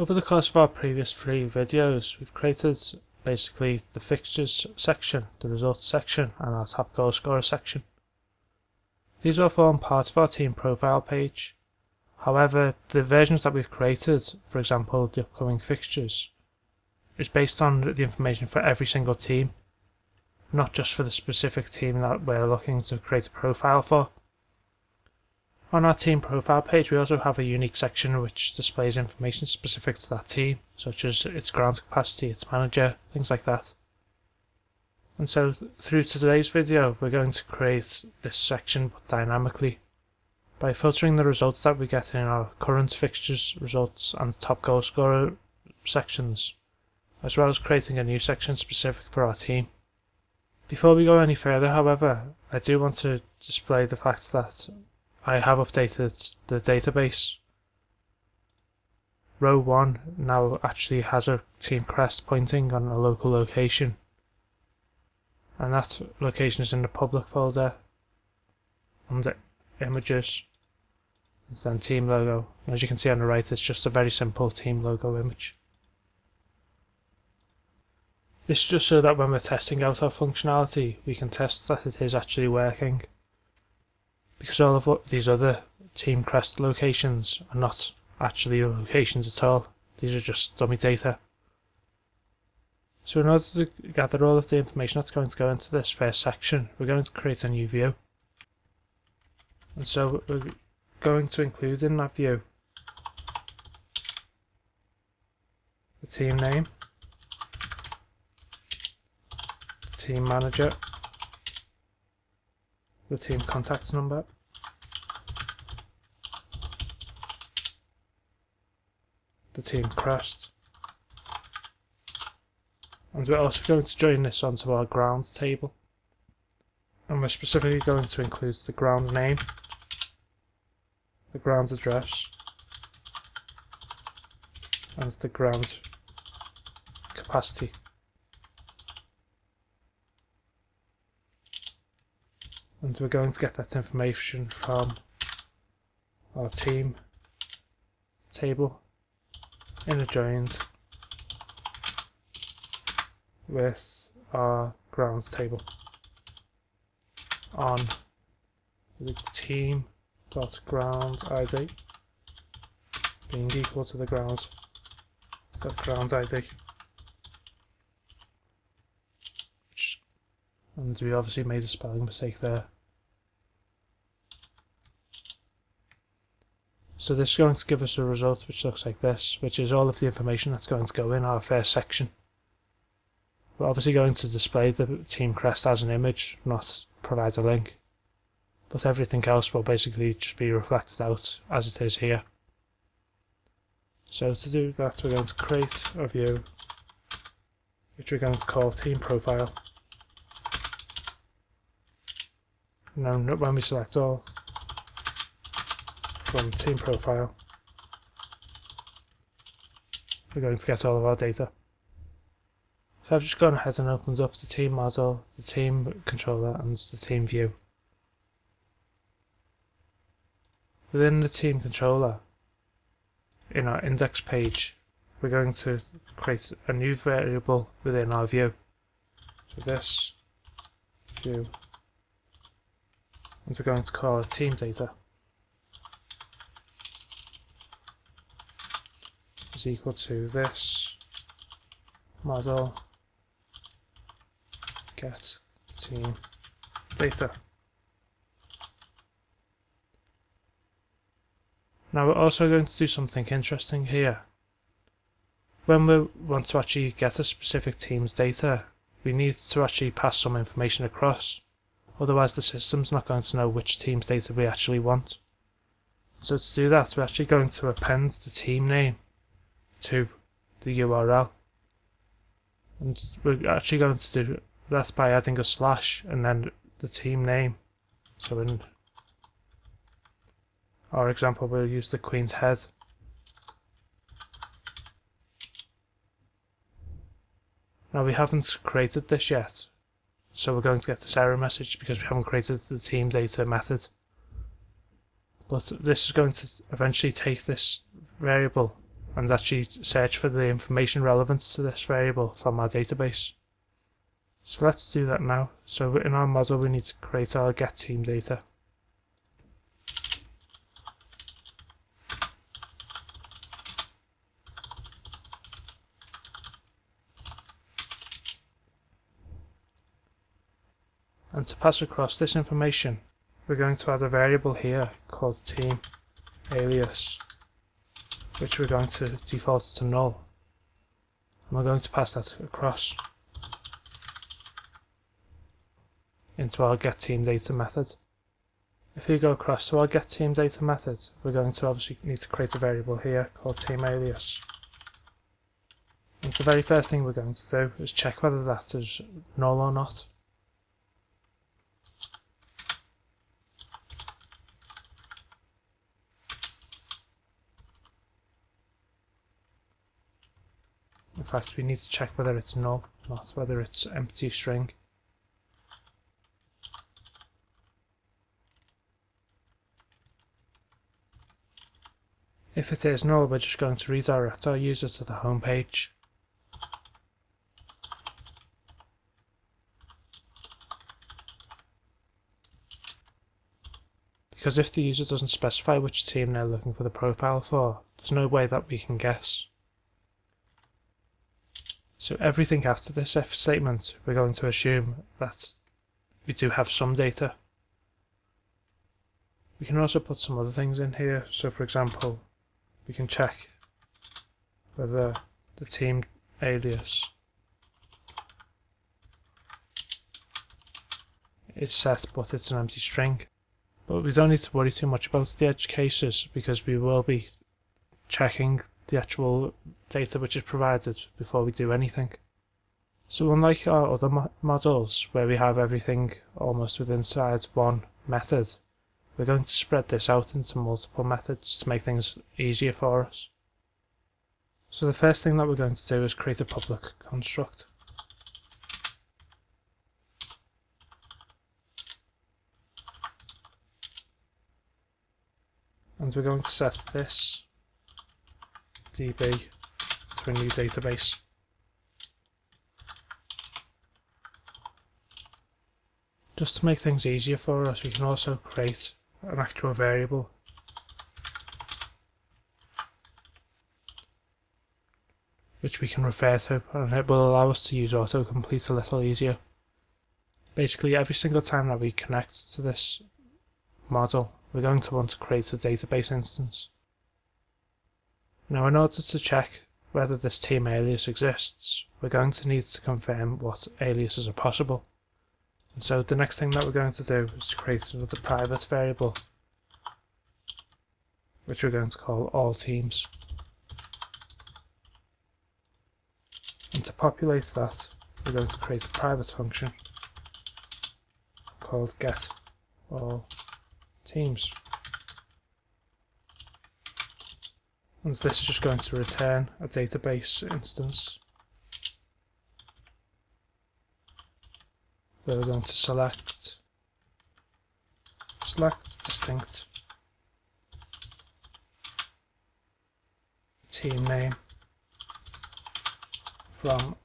Over the course of our previous 3 videos, we've created basically the fixtures section, the results section, and our top goal scorer section. These all form part of our team profile page. However, the versions that we've created, for example the upcoming fixtures, is based on the information for every single team, not just for the specific team that we're looking to create a profile for. On our team profile page, we also have a unique section which displays information specific to that team, such as its ground capacity, its manager, things like that. And so through today's video, we're going to create this section but dynamically by filtering the results that we get in our current fixtures results and top goal scorer sections, as well as creating a new section specific for our team. Before we go any further, however, I do want to display the fact that I have updated the database. Row 1 now actually has a team crest pointing on a local location, and that location is in the public folder under images, and then team logo. And as you can see on the right, it's just a very simple team logo image. This is just so that when we're testing out our functionality, we can test that it is actually working, because all of these other team crest locations are not actually locations at all. These are just dummy data. So in order to gather all of the information that's going to go into this first section, we're going to create a new view. And so we're going to include in that view the team name, the team manager, the team contact number, the team crest, and we're also going to join this onto our ground table, and we're specifically going to include the ground name, the ground address, and the ground capacity. And we're going to get that information from our team table interjoined with our grounds table on the team.ground ID being equal to the ground ID. And we obviously made a spelling mistake there. So this is going to give us a result which looks like this, which is all of the information that's going to go in our first section. We're obviously going to display the team crest as an image, not provide a link, but everything else will basically just be reflected out as it is here. So to do that, we're going to create a view which we're going to call team profile. Now when we select all from team profile, we're going to get all of our data. So I've just gone ahead and opened up the team model, the team controller, and the team view. Within the team controller, in our index page, we're going to create a new variable within our view. So this view, and we're going to call it team data is equal to this model get team data. Now we're also going to do something interesting here. When we want to actually get a specific team's data, we need to actually pass some information across. Otherwise the system's not going to know which team's data we actually want. So to do that, we're actually going to append the team name to the URL. And we're actually going to do that by adding a slash and then the team name. So in our example, we'll use the Queen's Head. Now we haven't created this yet, so we're going to get this error message because we haven't created the team data method. But this is going to eventually take this variable and actually search for the information relevant to this variable from our database. So let's do that now. So in our model we need to create our get team data. And to pass across this information, we're going to add a variable here called team alias, which we're going to default to null. And we're going to pass that across into our get team data method. If we go across to our get team data method, we're going to obviously need to create a variable here called team alias. And the very first thing we're going to do is check whether that is null or not. In fact, we need to check whether it's null, not whether it's empty string. If it is null, we're just going to redirect our user to the home page. Because if the user doesn't specify which team they're looking for the profile for, there's no way that we can guess. So everything after this if statement, we're going to assume that we do have some data. We can also put some other things in here. So for example, we can check whether the team alias is set but it's an empty string. But we don't need to worry too much about the edge cases because we will be checking the actual data which is provided before we do anything. So unlike our other models where we have everything almost within inside one method, we're going to spread this out into multiple methods to make things easier for us. So the first thing that we're going to do is create a public construct. And we're going to set this DB to a new database. Just to make things easier for us, we can also create an actual variable which we can refer to, and it will allow us to use autocomplete a little easier. Basically, every single time that we connect to this model, we're going to want to create a database instance. Now, in order to check whether this team alias exists, we're going to need to confirm what aliases are possible. And so the next thing that we're going to do is create another private variable, which we're going to call all teams. And to populate that, we're going to create a private function called get all teams. And this is just going to return a database instance where we're going to select distinct team name from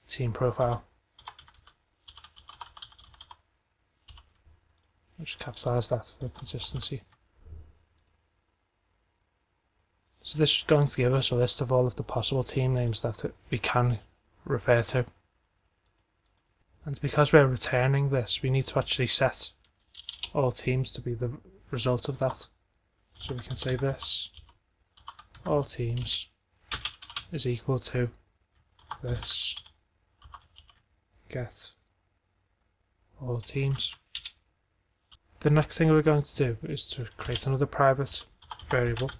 team profile. I'll just capitalise that for consistency. So this is going to give us a list of all of the possible team names that we can refer to. And because we're returning this, we need to actually set all teams to be the result of that. So we can say this, all teams is equal to this get all teams. The next thing we're going to do is to create another private variable,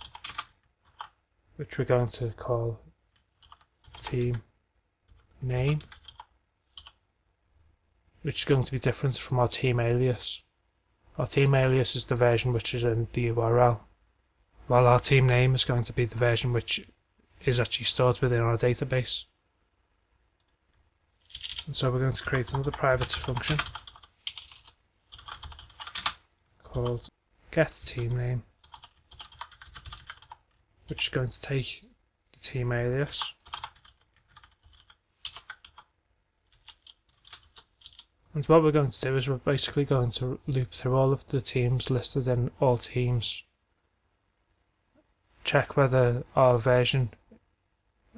which we're going to call team name, which is going to be different from our team alias. Our team alias is the version which is in the URL, while our team name is going to be the version which is actually stored within our database. And so we're going to create another private function called getTeamName, which is going to take the team alias. And what we're going to do is we're basically going to loop through all of the teams listed in all teams, check whether our version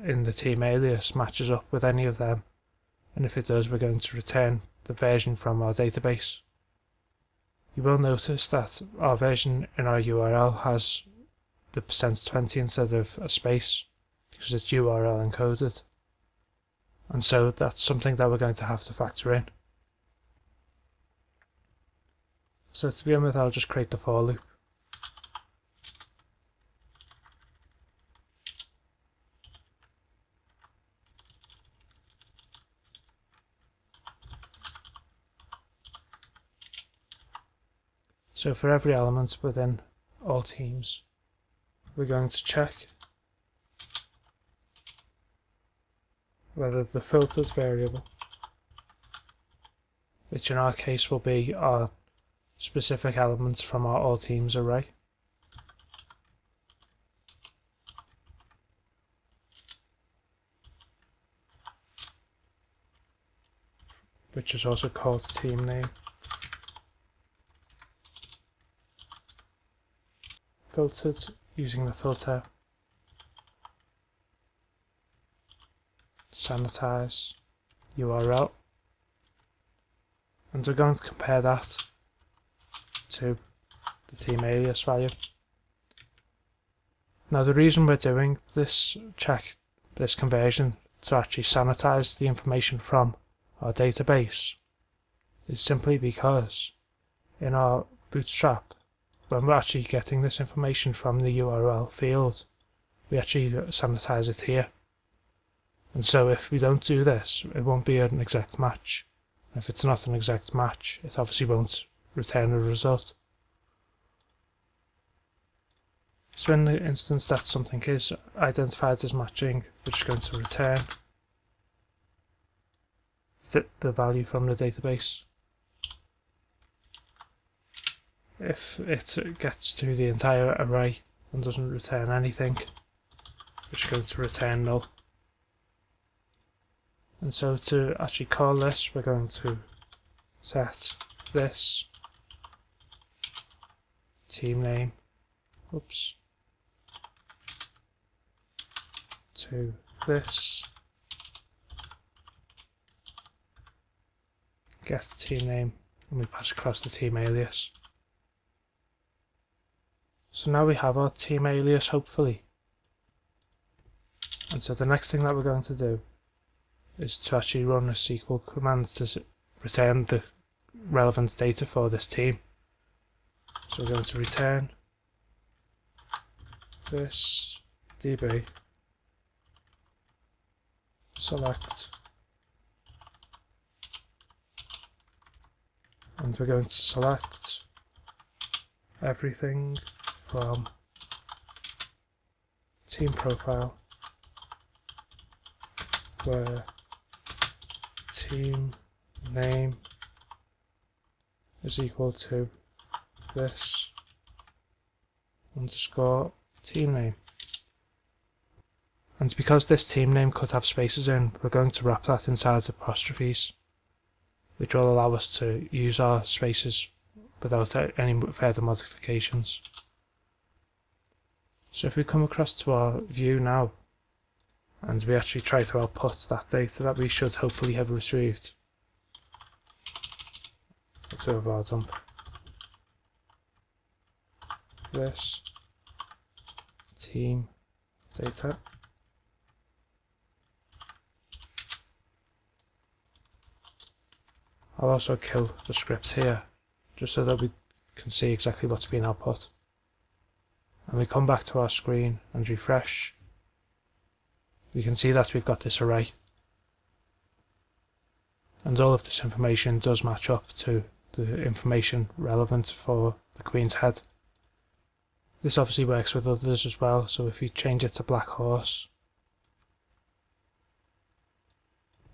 in the team alias matches up with any of them, and if it does, we're going to return the version from our database. You will notice that our version in our URL has the %20 instead of a space, because it's URL encoded, and so that's something that we're going to have to factor in. So to begin with, I'll just create the for loop. So for every element within all teams, we're going to check whether the filtered variable, which in our case will be our specific elements from our all teams array, which is also called team name, filtered using the filter sanitize URL, and we're going to compare that to the team alias value. Now the reason we're doing this this conversion to actually sanitize the information from our database is simply because in our Bootstrap, when we're actually getting this information from the URL field, we actually sanitize it here. And so if we don't do this, it won't be an exact match. If it's not an exact match, it obviously won't return a result. So in the instance that something is identified as matching, we're just going to return the value from the database. If it gets to the entire array and doesn't return anything, we're just going to return null. And so to actually call this, we're going to set this team name, to this, get the team name, and we pass across the team alias. So now we have our team alias, hopefully. And so the next thing that we're going to do is to actually run a SQL command to return the relevant data for this team. So we're going to return this db select, and we're going to select everything from team profile where team name is equal to this underscore team name. And because this team name could have spaces in, we're going to wrap that inside apostrophes, which will allow us to use our spaces without any further modifications. So if we come across to our view now, and we actually try to output that data that we should hopefully have retrieved, to our dump this team data, I'll also kill the script here just so that we can see exactly what's being output. And we come back to our screen and refresh. We can see that we've got this array, and all of this information does match up to the information relevant for the Queen's Head. This obviously works with others as well, so if we change it to black horse,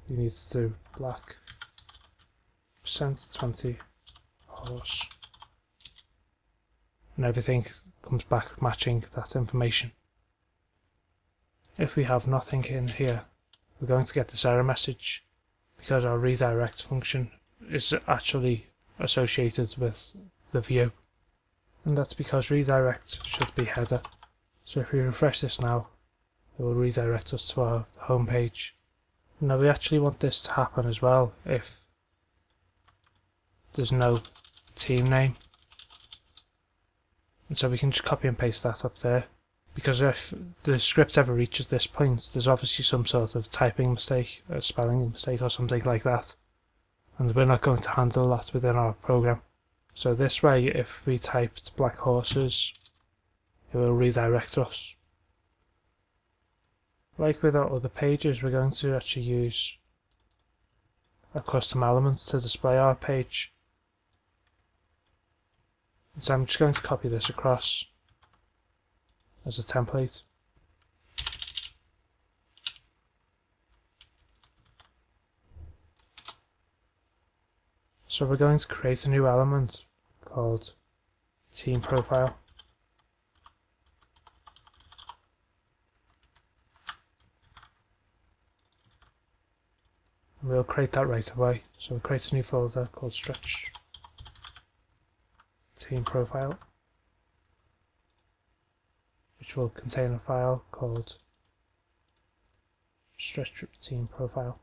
you need to do black %20 horse, and everything comes back matching that information. if we have nothing in here, we're going to get this error message because our redirect function is actually associated with the view, and that's because redirect should be header. So if we refresh this now, it will redirect us to our home page. Now we actually want this to happen as well if there's no team name, and so we can just copy and paste that up there, because if the script ever reaches this point, there's obviously some sort of typing mistake, a spelling mistake or something like that, and we're not going to handle that within our program. So this way, if we typed black horses, it will redirect us. Like with our other pages, we're going to actually use a custom element to display our page. So I'm just going to copy this across as a template. So we're going to create a new element called team profile. And we'll create that right away. So we'll create a new folder called stretch team profile, which will contain a file called stretch team profile.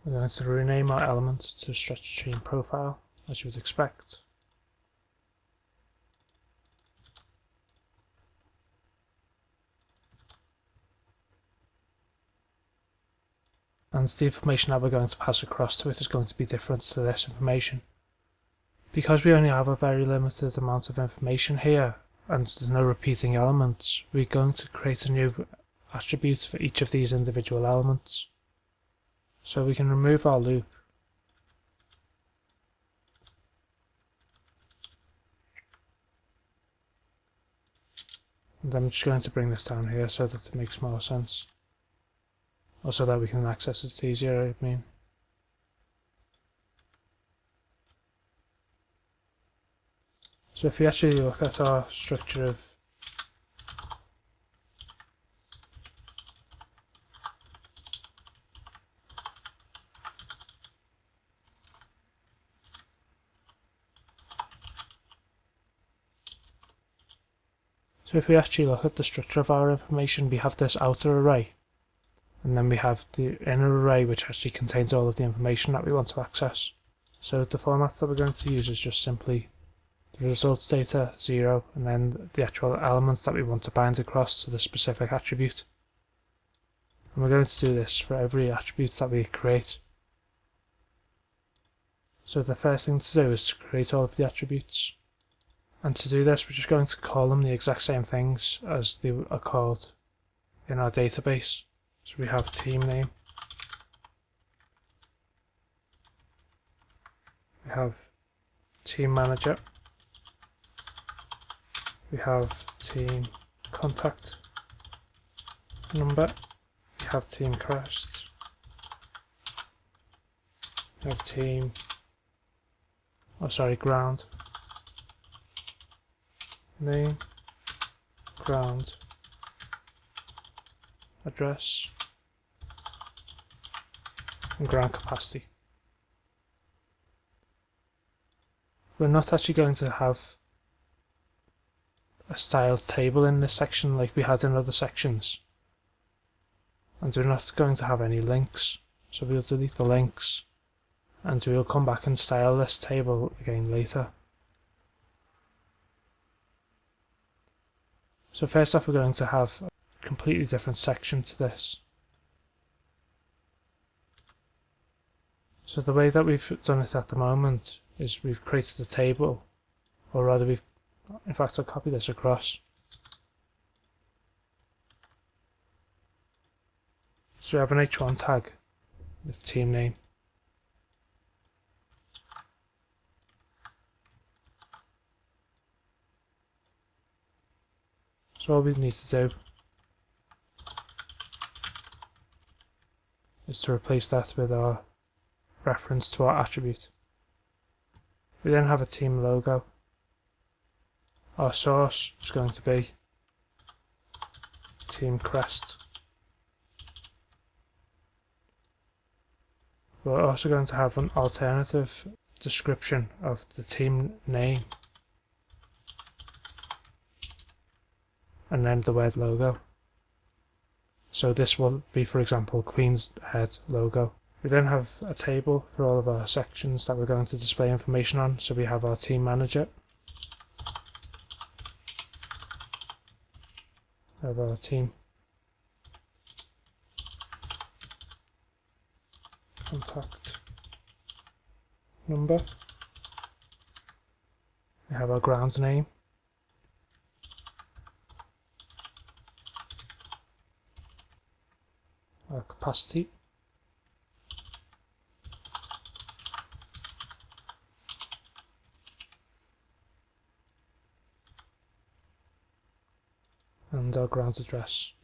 We're going to rename our element to stretch team profile, as you would expect. And the information that we're going to pass across to it is going to be different to this information. Because we only have a very limited amount of information here, and there's no repeating elements, we're going to create a new attribute for each of these individual elements. So we can remove our loop. And I'm just going to bring this down here so that it makes more sense. Also that we can access it easier, I mean. So if we actually look at our structure of our information, we have this outer array, and then we have the inner array which actually contains all of the information that we want to access. So the format that we're going to use is just simply the results data 0 and then the actual elements that we want to bind across to the specific attribute. And we're going to do this for every attribute that we create. So the first thing to do is to create all of the attributes. And to do this, we're just going to call them the exact same things as they are called in our database. So we have team name, we have team manager, we have team contact number, we have team crest, we have team, ground name, ground address, and ground capacity. We're not actually going to have a styled table in this section like we had in other sections, and we're not going to have any links, so we'll delete the links and we'll come back and style this table again later. So first off, we're going to have a completely different section to this. So the way that we've done it at the moment is we've created a table, or rather in fact I'll copy this across. So we have an h1 tag with team name. So all we need to do is to replace that with our reference to our attribute. We then have a team logo. Our source is going to be team crest. We're also going to have an alternative description of the team name and then the word logo. So this will be, for example, Queen's Head logo. We then have a table for all of our sections that we're going to display information on. So we have our team manager, we have our team contact number, we have our ground name, our capacity, and our ground address.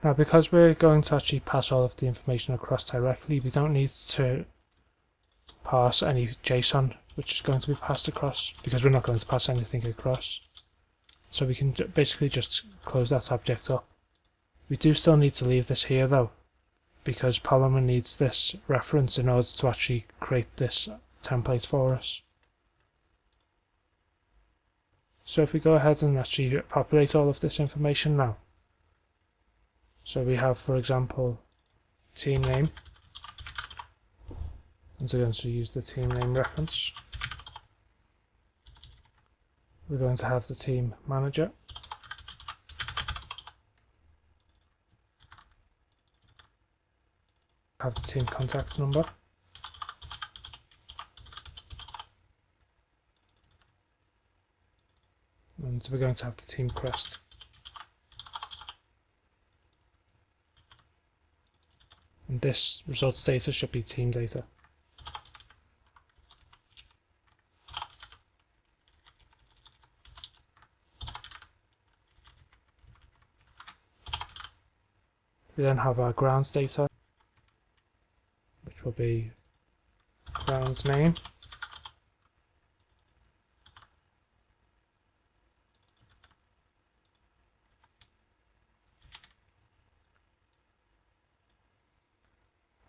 Now, because we're going to actually pass all of the information across directly, we don't need to pass any JSON which is going to be passed across, because we're not going to pass anything across. So we can basically just close that object up. We do still need to leave this here though, because Polymer needs this reference in order to actually create this template for us. So if we go ahead and actually populate all of this information now. So we have, for example, team name, and we're going to use the team name reference. We're going to have the team manager, have the team contact number, and we're going to have the team crest. And this results data should be team data. We then have our grounds data, which will be grounds name,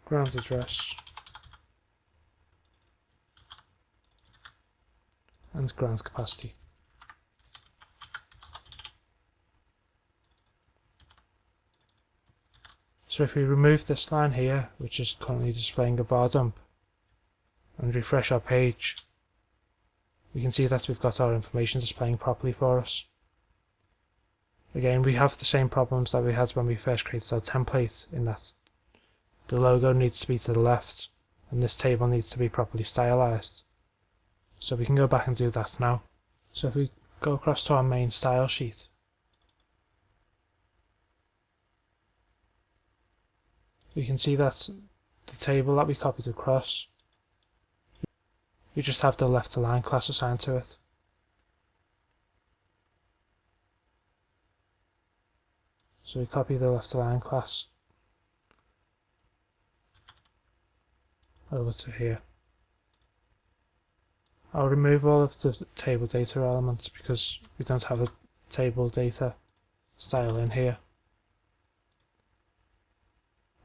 grounds address, and grounds capacity. So if we remove this line here, which is currently displaying a bar dump, and refresh our page, we can see that we've got our information displaying properly for us. Again, we have the same problems that we had when we first created our template, in that the logo needs to be to the left, and this table needs to be properly stylized. So we can go back and do that now. So if we go across to our main style sheet, we can see that the table that we copied across, we just have the left align class assigned to it. So we copy the left align class over to here. I'll remove all of the table data elements because we don't have a table data style in here.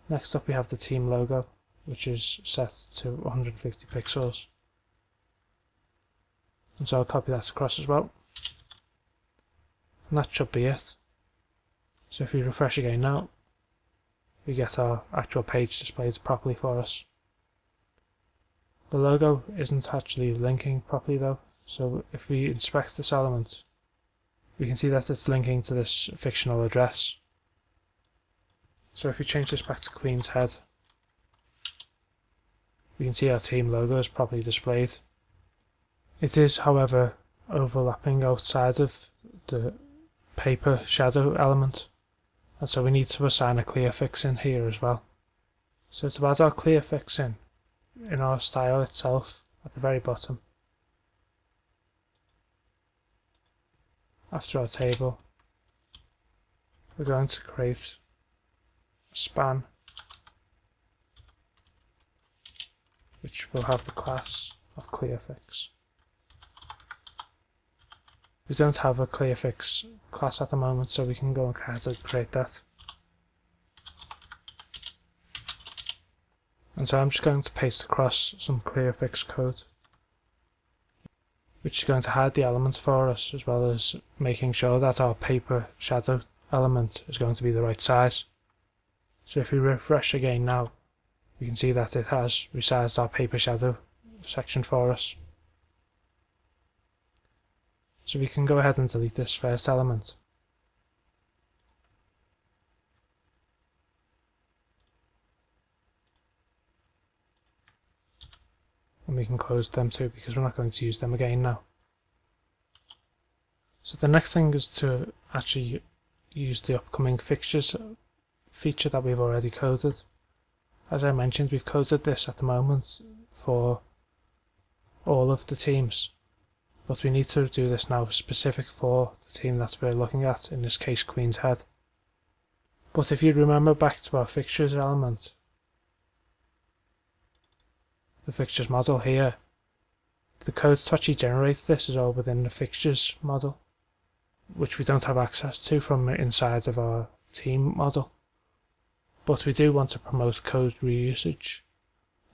Next up we have the team logo, which is set to 150 pixels. And so I'll copy that across as well. And that should be it. So if we refresh again now, we get our actual page displayed properly for us. The logo isn't actually linking properly though, so if we inspect this element, we can see that it's linking to this fictional address. So if we change this back to Queen's Head, we can see our team logo is properly displayed. It is, however, overlapping outside of the paper shadow element, and so we need to assign a clear fix in here as well. So to add our clear fix in our style itself at the very bottom, after our table, we're going to create a span which will have the class of ClearFix. We don't have a ClearFix class at the moment, so we can go ahead and create that. And so I'm just going to paste across some ClearFix code, which is going to hide the elements for us, as well as making sure that our paper shadow element is going to be the right size. So if we refresh again now, we can see that it has resized our paper shadow section for us. So we can go ahead and delete this first element. And we can close them too, because we're not going to use them again now. So the next thing is to actually use the upcoming fixtures feature that we've already coded. As I mentioned, we've coded this at the moment for all of the teams, but we need to do this now specific for the team that we're looking at, in this case Queen's Head. But if you remember back to our fixtures element, the fixtures model here, the code to actually generate this is all within the fixtures model, which we don't have access to from inside of our team model. But we do want to promote code reusage.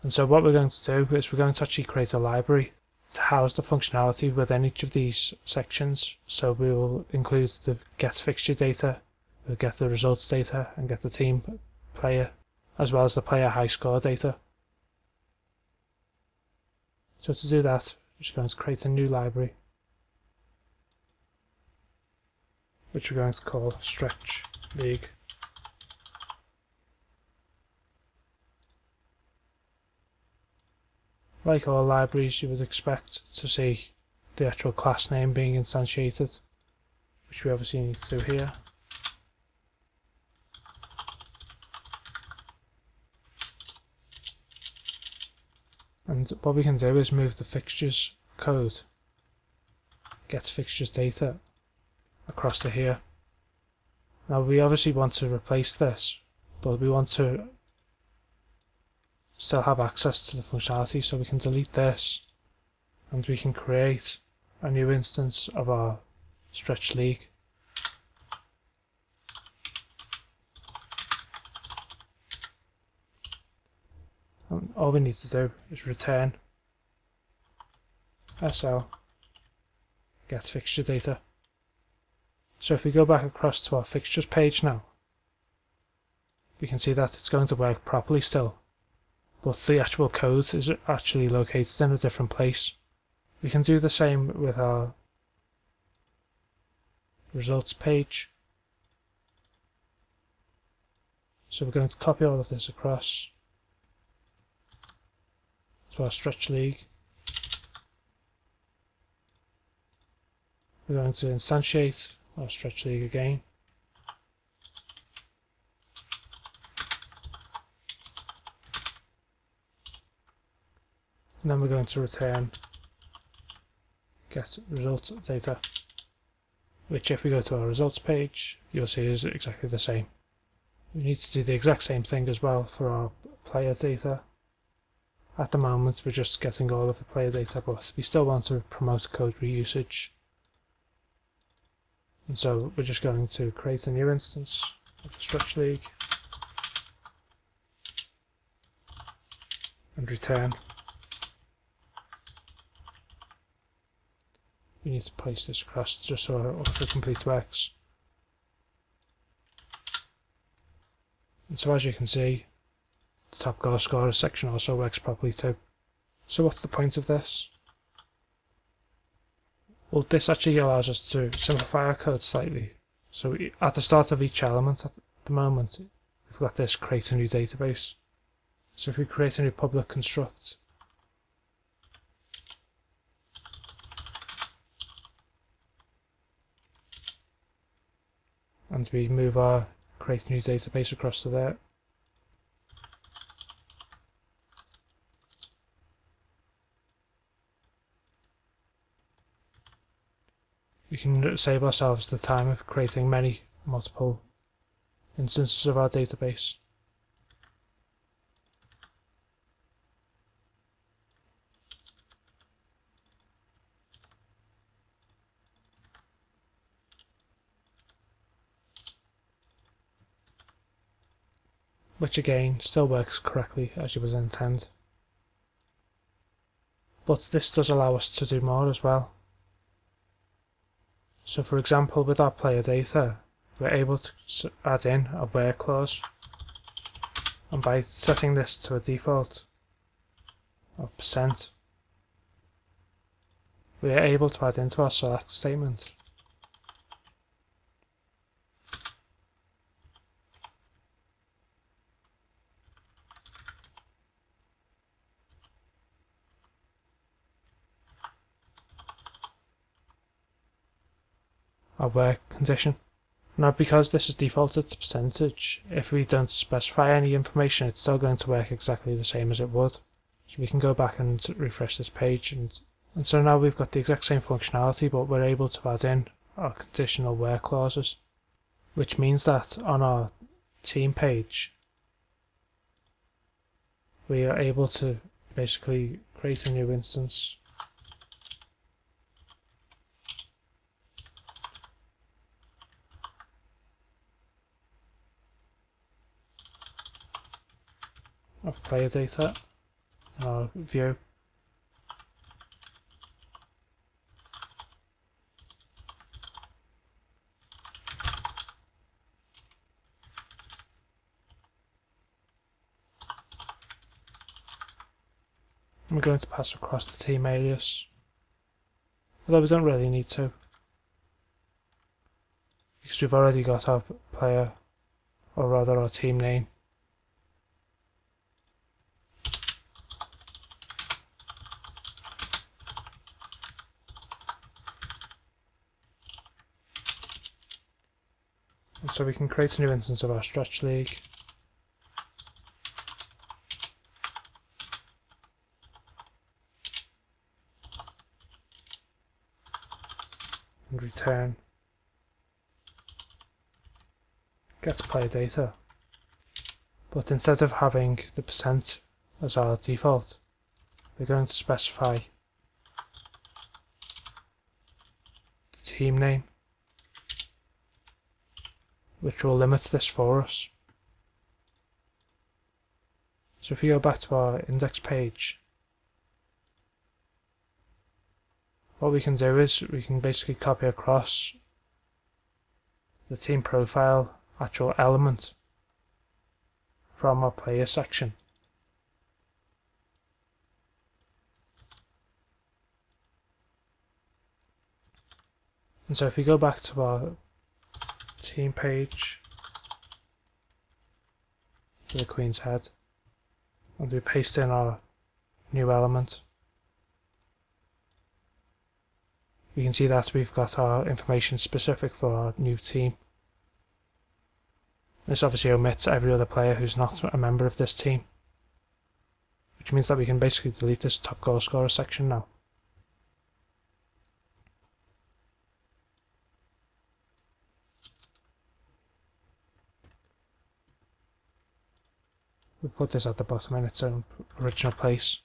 And so what we're going to do is we're going to actually create a library to house the functionality within each of these sections. So we will include the get fixture data, we'll get the results data, and get the team player, as well as the player high score data. So to do that, we're just going to create a new library, which we're going to call Stretch League. Like all libraries, you would expect to see the actual class name being instantiated, which we obviously need to do here. And what we can do is move the fixtures code, get fixtures data, across to here. Now we obviously want to replace this, but we want to still have access to the functionality, so we can delete this and we can create a new instance of our Stretch League. And all we need to do is return SL get fixture data. So if we go back across to our fixtures page now, we can see that it's going to work properly still, but the actual code is actually located in a different place. We can do the same with our results page. So we're going to copy all of this across to our Stretch League. We're going to instantiate our Stretch League again. And then we're going to return get results data, which if we go to our results page, you'll see is exactly the same. We need to do the exact same thing as well for our player data. At the moment we're just getting all of the player data, but we still want to promote code reusage. And so we're just going to create a new instance of the Stretch League and return. We need to place this across just so our autocomplete works. And so as you can see, the top goal scorer section also works properly too. So what's the point of this? Well, this actually allows us to simplify our code slightly. So at the start of each element at the moment, we've got this create a new database. So if we create a new public construct, and we move our create a new database across to there, we can save ourselves the time of creating multiple instances of our database. which again still works correctly as you would intend. But this does allow us to do more as well. So for example, with our player data, we're able to add in a where clause, and by setting this to a default of %, we are able to add into our select statement a where condition. Now because this is defaulted to percentage, if we don't specify any information, it's still going to work exactly the same as it would. So we can go back and refresh this page, and so now we've got the exact same functionality, but we're able to add in our conditional where clauses, which means that on our team page we are able to basically create a new instance of player data in our view. And we're going to pass across the team alias, although we don't really need to, because we've already got our player, or rather our team name. And so we can create a new instance of our stretch league. And return get player data. But instead of having the % as our default, we're going to specify the team name, which will limit this for us. So if we go back to our index page, what we can do is we can basically copy across the team profile actual element from our player section. And so if we go back to our team page to the Queen's Head, and we paste in our new element, we can see that we've got our information specific for our new team. This obviously omits every other player who's not a member of this team, which means that we can basically delete this top goal scorer section now. We'll put this at the bottom in its own original place.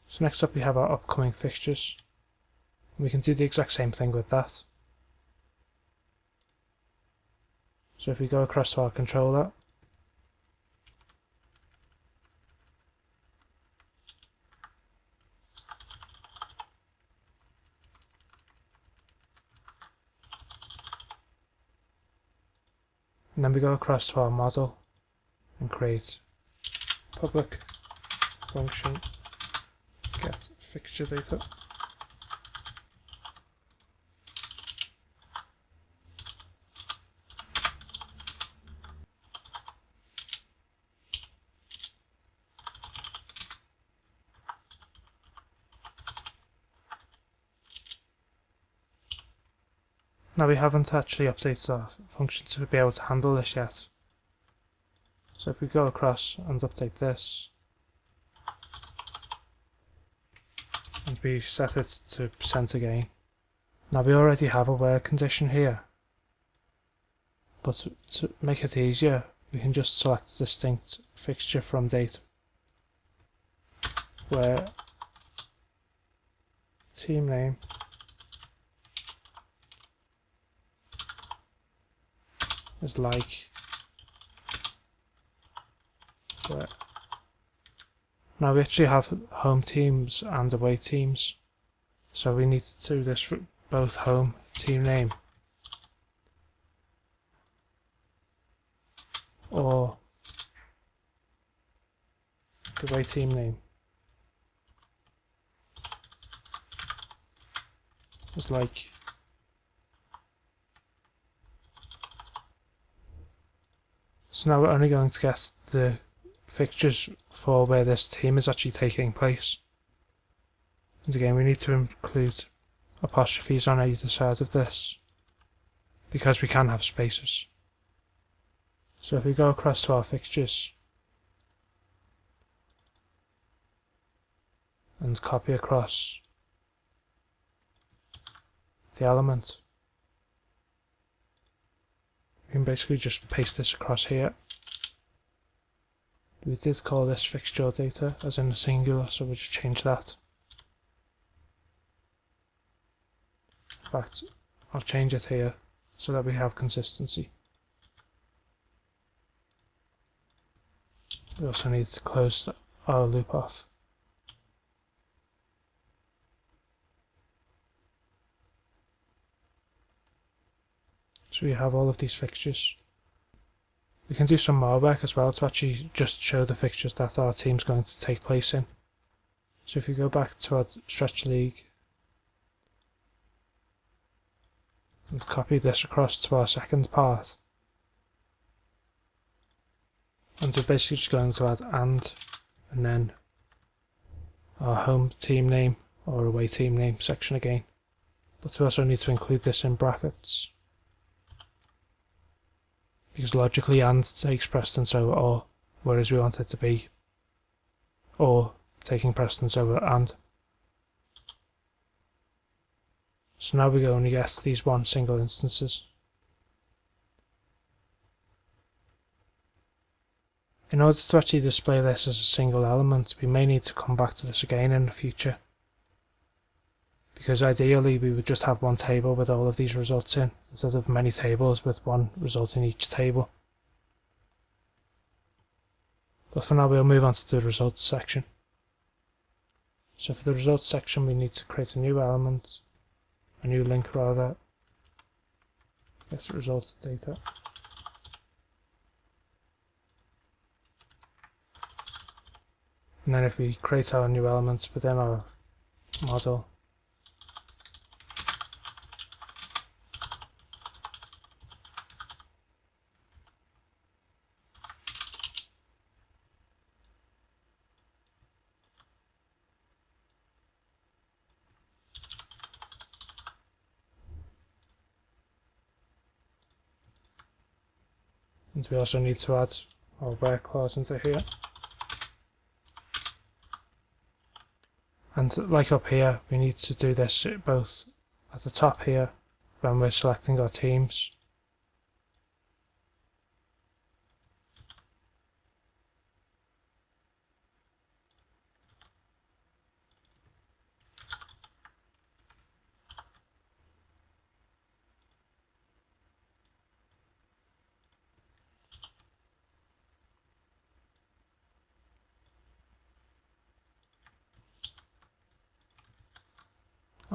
So next up we have our upcoming fixtures. We can do the exact same thing with that. So if we go across to our controller, and then we go across to our model and create public function get fixture data. Now we haven't actually updated our function to be able to handle this yet. So if we go across and update this, and we set it to % again. Now we already have a where condition here, but to make it easier, we can just select distinct fixture from date, where team name is like. Right. Now we actually have home teams and away teams, so we need to do this for both home team name or the away team name. It's like so now we're only going to get the fixtures for where this team is actually taking place. And again, we need to include apostrophes on either side of this because we can have spaces. So if we go across to our fixtures and copy across the element, we can basically just paste this across here. We did call this fixture data as in a singular, so we'll just change that. In fact, I'll change it here so that we have consistency. We also need to close our loop off. So we have all of these fixtures. We can do some more work as well to actually just show the fixtures that our team's going to take place in. So if we go back to our stretch league and copy this across to our second part, and we're basically just going to add and then our home team name or away team name section again, but we also need to include this in brackets because logically and takes precedence over or, whereas we want it to be or taking precedence over and. So now we only get these one single instances. In order to actually display this as a single element, we may need to come back to this again in the future, because ideally we would just have one table with all of these results in, instead of many tables with one result in each table. But for now we'll move on to the results section. So for the results section we need to create a new element, a new link rather, yes, results data. And then if we create our new elements within our model, and we also need to add our where clause into here. And like up here, we need to do this both at the top here when we're selecting our teams,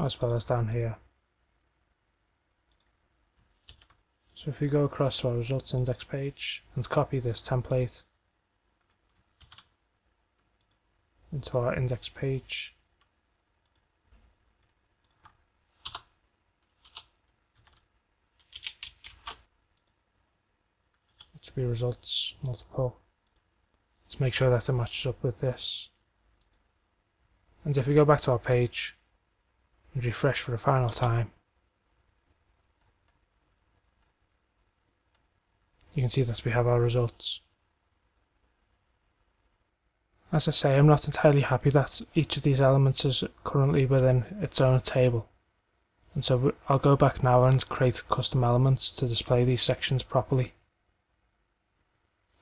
as well as down here. So if we go across to our results index page and copy this template into our index page, it should be results multiple, to make sure that it matches up with this. And if we go back to our page and refresh for the final time, you can see that we have our results. As I say, I'm not entirely happy that each of these elements is currently within its own table, and so I'll go back now and create custom elements to display these sections properly.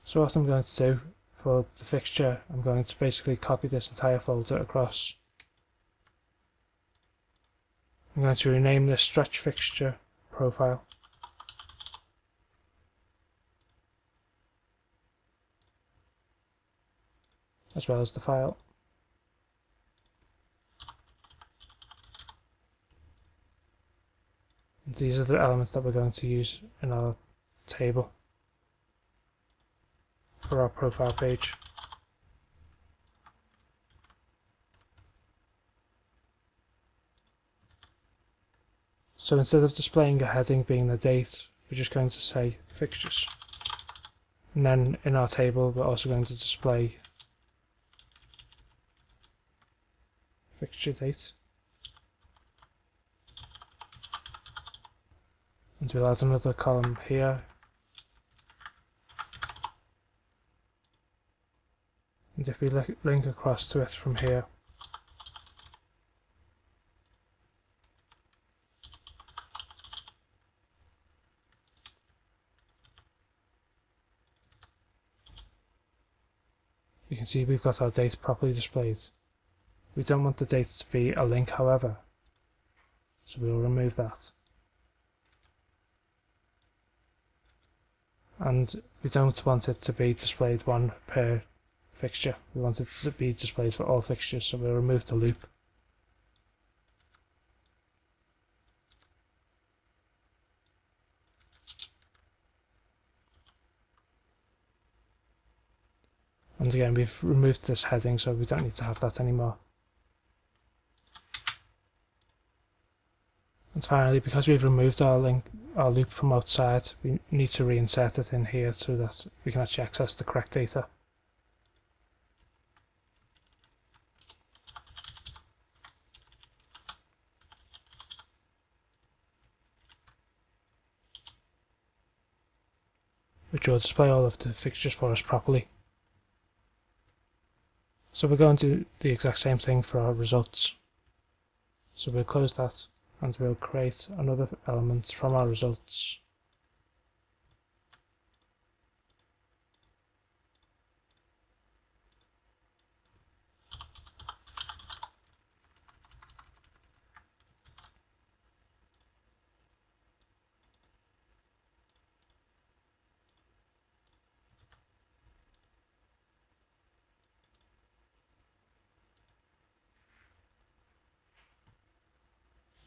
So what I'm going to do for the fixture, I'm going to basically copy this entire folder across. I'm going to rename this stretch fixture profile. as well as the file. And these are the elements that we're going to use in our table for our profile page. So instead of displaying a heading being the date, we're just going to say fixtures. And then in our table, we're also going to display fixture date. And we'll add another column here. And if we link across to it from here, you can see we've got our date properly displayed. We don't want the date to be a link, however, so we'll remove that. And we don't want it to be displayed one per fixture. We want it to be displayed for all fixtures, so we'll remove the loop. And again, we've removed this heading, so we don't need to have that anymore. And finally, because we've removed our loop from outside, we need to reinsert it in here so that we can actually access the correct data. Which will display all of the fixtures for us properly. So we're going to do the exact same thing for our results. So we'll close that and we'll create another element from our results.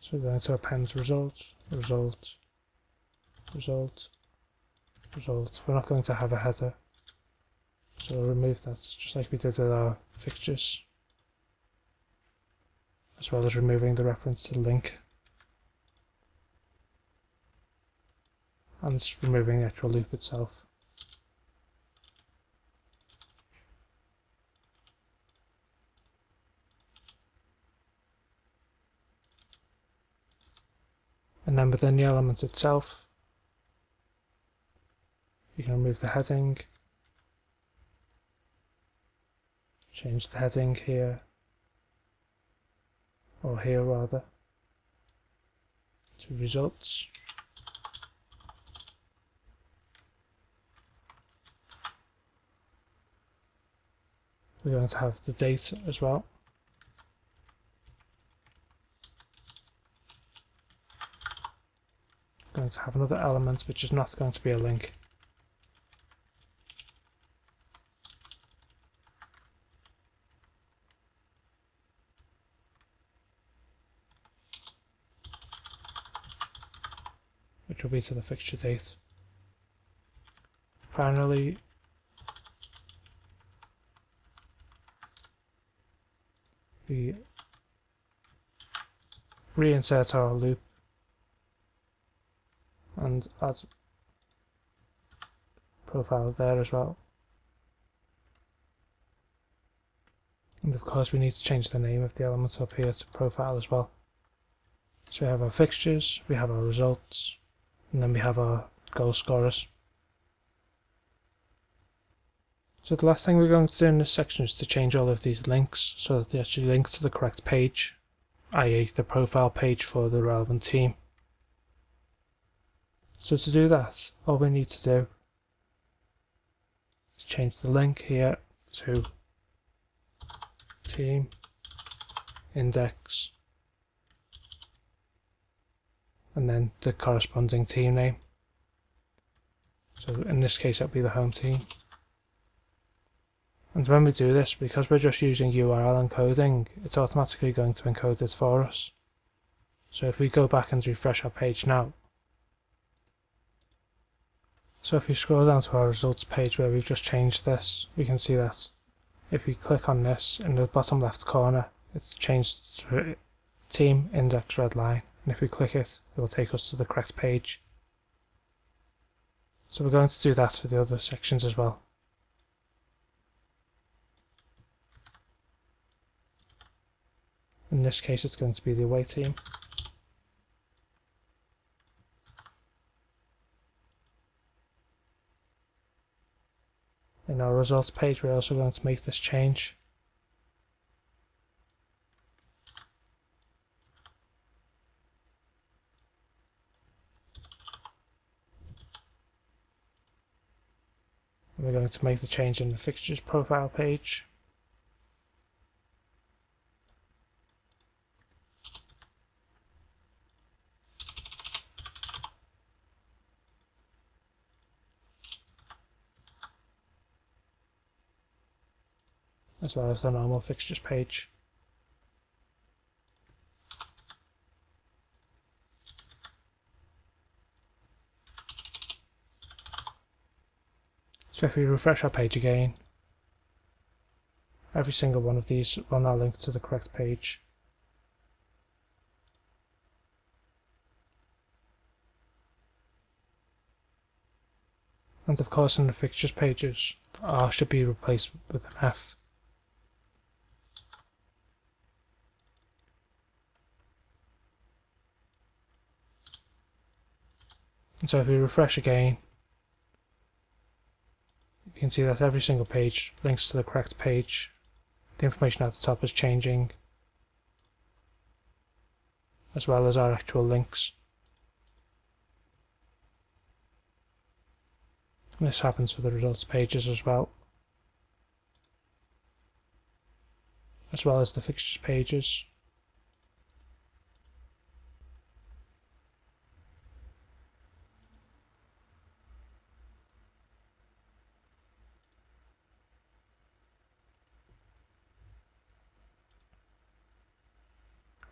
So we're going to append result, result, result, result. We're not going to have a header, so we'll remove that just like we did with our fixtures, as well as removing the reference to the link and removing the actual loop itself. And then within the element itself, you can remove the heading, change the heading here, or here rather, to results. We're going to have the date as well. Going to have another element which is not going to be a link. Which will be to the fixture date. Finally, we reinsert our loop and add profile there as well. And of course we need to change the name of the elements up here to profile as well. So we have our fixtures, we have our results, and then we have our goal scorers. So the last thing we're going to do in this section is to change all of these links so that they actually link to the correct page, i.e. the profile page for the relevant team. So to do that, all we need to do is change the link here to team index and then the corresponding team name. So in this case that'll be the home team. And when we do this, because we're just using URL encoding, it's automatically going to encode it for us. So if we go back and refresh our page now, so if we scroll down to our results page where we've just changed this, we can see that if we click on this in the bottom left corner, it's changed to team index red line, and if we click it, it will take us to the correct page. So we're going to do that for the other sections as well. In this case, it's going to be the away team. In our results page, we're also going to make this change. And we're going to make the change in the fixtures profile page. As well as the normal fixtures page. So if we refresh our page again, every single one of these will now link to the correct page. And of course in the fixtures pages, the R should be replaced with an F. And so if we refresh again, you can see that every single page links to the correct page. The information at the top is changing, as well as our actual links. And this happens for the results pages as well as the fixtures pages.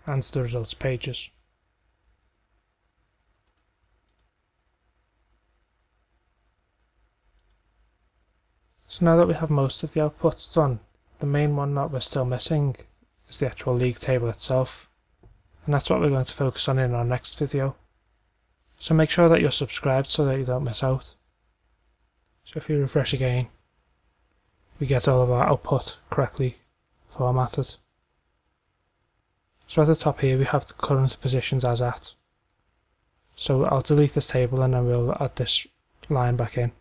And the results pages. So now that we have most of the outputs done, the main one that we're still missing is the actual league table itself, and that's what we're going to focus on in our next video. So make sure that you're subscribed so that you don't miss out. So if we refresh again, we get all of our output correctly formatted. So at the top here we have the current positions as at. So I'll delete this table and then we'll add this line back in.